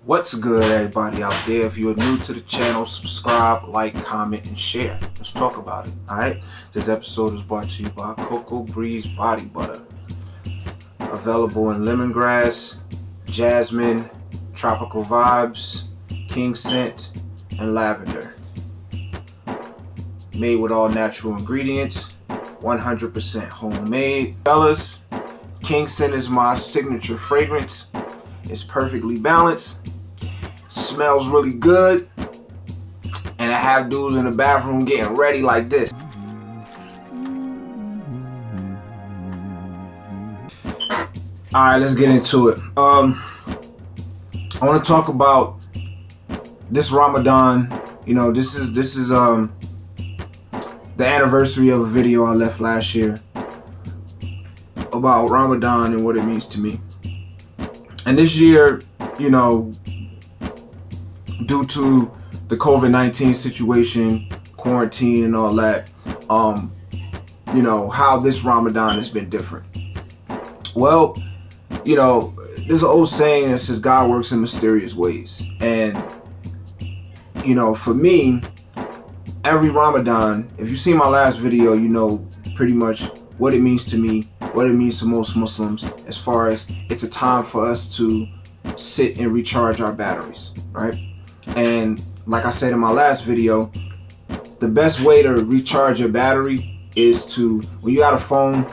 What's good, everybody out there? If you're new to the channel, subscribe, like, comment, and share. Let's talk about it, alright? This episode is brought to you by Cocoa Breeze Body Butter. Available in lemongrass, jasmine, tropical vibes, king scent, and lavender. Made with all natural ingredients, 100% homemade. Fellas, king scent is my signature fragrance. It's perfectly balanced, smells really good, and I have dudes in the bathroom getting ready like this. Alright, let's get into it. I want to talk about this Ramadan. You know, this is the anniversary of a video I left last year about Ramadan and what it means to me. And this year, you know, due to the COVID-19 situation, quarantine and all that, you know, how this Ramadan has been different. Well, you know, there's an old saying that says God works in mysterious ways. And, you know, for me, every Ramadan, if you see my last video, you know pretty much what it means to me, what it means to most Muslims, as far as it's a time for us to sit and recharge our batteries, right? And like I said in my last video, the best way to recharge your battery is to, when you got a phone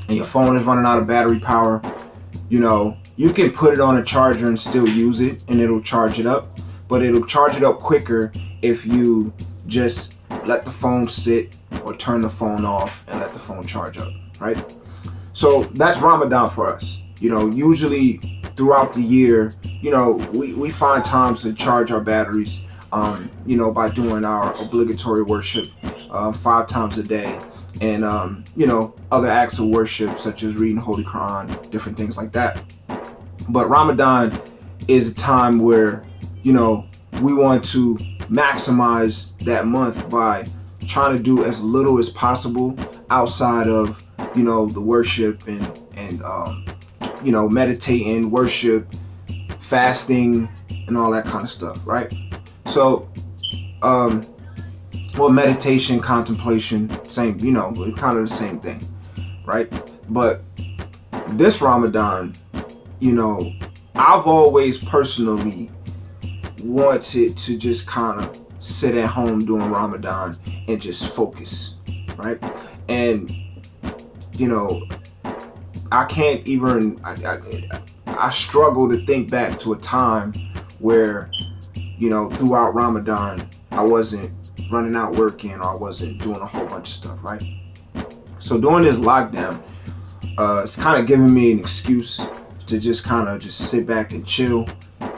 and your phone is running out of battery power, you know, you can put it on a charger and still use it and it'll charge it up, but it'll charge it up quicker if you just let the phone sit or turn the phone off and let the phone charge up, right? So that's Ramadan for us. You know, usually throughout the year, you know, we find times to charge our batteries, you know, by doing our obligatory worship 5 times a day, and you know, other acts of worship such as reading Holy Quran, different things like that. But Ramadan is a time where, you know, we want to maximize that month by trying to do as little as possible outside of, you know, the worship and you know, meditating, worship, fasting, and all that kind of stuff, right? So well, meditation, contemplation, same, you know, kind of the same thing, right? But this Ramadan, you know, I've always personally wanted to just kind of sit at home during Ramadan and just focus, right? And you know, I can't even, I struggle to think back to a time where, you know, throughout Ramadan, I wasn't running out working or I wasn't doing a whole bunch of stuff, right? So during this lockdown, it's kind of giving me an excuse to just kind of just sit back and chill.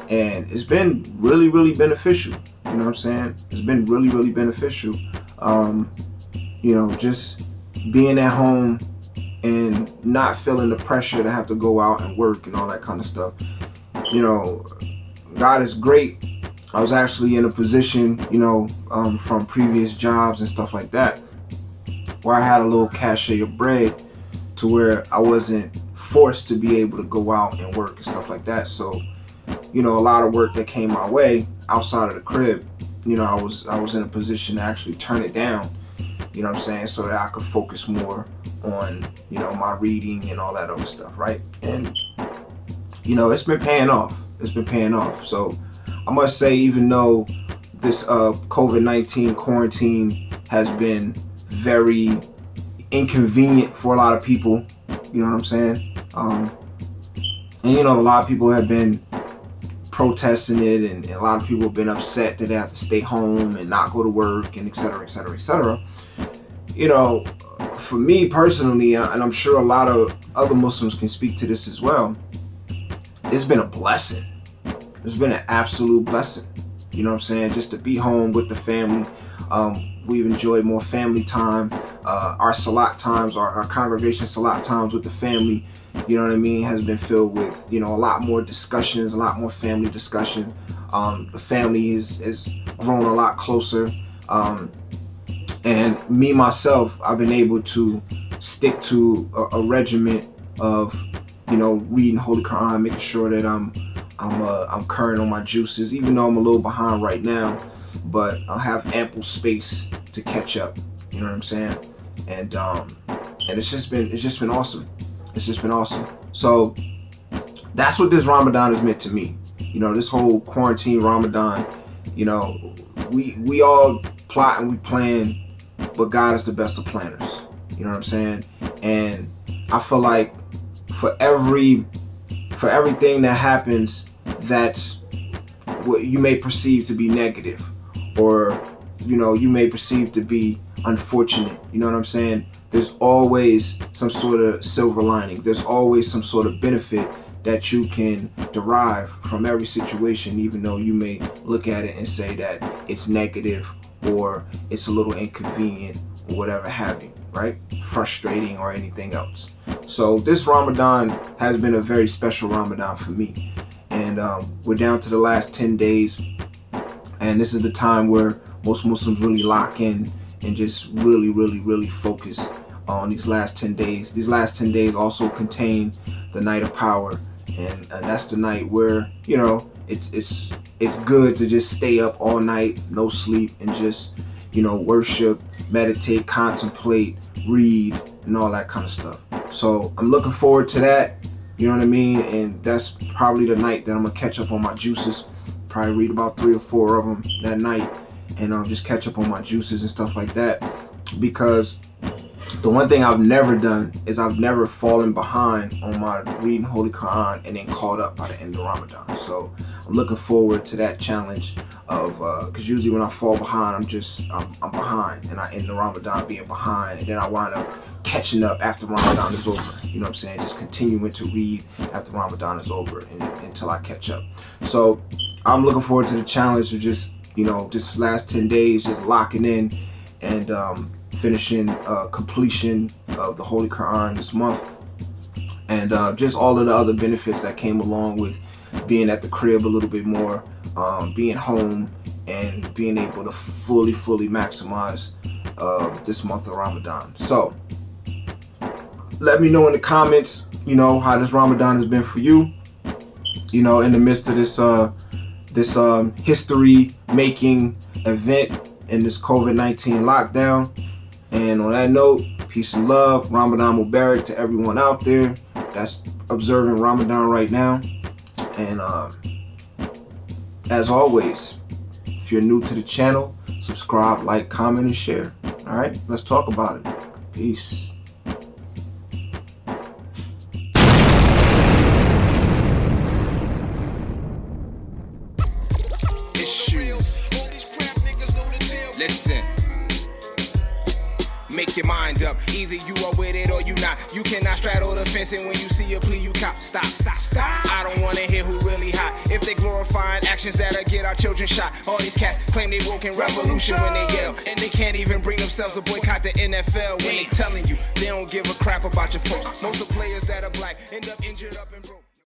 And it's been really, really beneficial. You know what I'm saying? It's been really, really beneficial. You know, just being at home and not feeling the pressure to have to go out and work and all that kind of stuff. You know, God is great. I was actually in a position, you know, from previous jobs and stuff like that, where I had a little cachet of bread to where I wasn't forced to be able to go out and work and stuff like that. So, you know, a lot of work that came my way outside of the crib, you know, I was in a position to actually turn it down, you know what I'm saying, so that I could focus more on, you know, my reading and all that other stuff, right? And, you know, it's been paying off. It's been paying off. So I must say, even though this COVID-19 quarantine has been very inconvenient for a lot of people, you know what I'm saying? And, you know, a lot of people have been protesting it, and a lot of people have been upset that they have to stay home and not go to work, and et cetera, et cetera, et cetera. You know, for me personally, and I'm sure a lot of other Muslims can speak to this as well, it's been a blessing. It's been an absolute blessing. You know what I'm saying? Just to be home with the family. We've enjoyed more family time. Our salat times, our congregation salat times with the family, you know what I mean, has been filled with, you know, a lot more discussions, a lot more family discussion. The family is grown a lot closer. And me, myself, I've been able to stick to a regimen of, you know, reading Holy Quran, making sure that I'm I'm current on my juices, even though I'm a little behind right now, but I'll have ample space to catch up. You know what I'm saying? And it's just been awesome. It's just been awesome. So that's what this Ramadan has meant to me. You know, this whole quarantine Ramadan. You know, we all plot and we plan, but God is the best of planners. You know what I'm saying? And I feel like for everything that happens that's what you may perceive to be negative, or you know, you may perceive to be unfortunate, you know what I'm saying? There's always some sort of silver lining. There's always some sort of benefit that you can derive from every situation, even though you may look at it and say that it's negative or it's a little inconvenient or whatever have you, right? Frustrating or anything else. So this Ramadan has been a very special Ramadan for me. And we're down to the last 10 days. And this is the time where most Muslims really lock in and just really focus on these last 10 days. These last 10 days also contain the night of power. And that's the night where, you know, it's good to just stay up all night, no sleep, and just, you know, worship, meditate, contemplate, read, and all that kind of stuff. So I'm looking forward to that, you know what I mean? And that's probably the night that I'm gonna catch up on my juices. Probably read about 3 or 4 of them that night, and just catch up on my juices and stuff like that. Because the one thing I've never done is I've never fallen behind on my reading Holy Quran and then caught up by the end of Ramadan. So I'm looking forward to that challenge of, because usually when I fall behind, I'm behind, and I end the Ramadan being behind, and then I wind up catching up after Ramadan is over. You know what I'm saying? Just continuing to read after Ramadan is over until I catch up. So I'm looking forward to the challenge of just, you know, this last 10 days, just locking in and finishing completion of the Holy Quran this month, and just all of the other benefits that came along with being at the crib a little bit more, being home, and being able to fully maximize this month of Ramadan. So let me know in the comments, you know, how this Ramadan has been for you, you know, in the midst of this history making event in this COVID-19 lockdown. And on that note, peace and love. Ramadan Mubarak to everyone out there that's observing Ramadan right now. And as always, if you're new to the channel, subscribe, like, comment, and share. All right, let's talk about it. Peace. Listen, make your mind up. Either you are with it or you not. You cannot straddle the fence, and when you see a plea, you cop. Stop. I don't wanna hear who really hot. If they glorifying actions that'll get our children shot. All these cats claim they woke in revolution when they yell, and they can't even bring themselves to boycott the NFL when they telling you they don't give a crap about your folks. Most of the players that are black end up injured up and broke.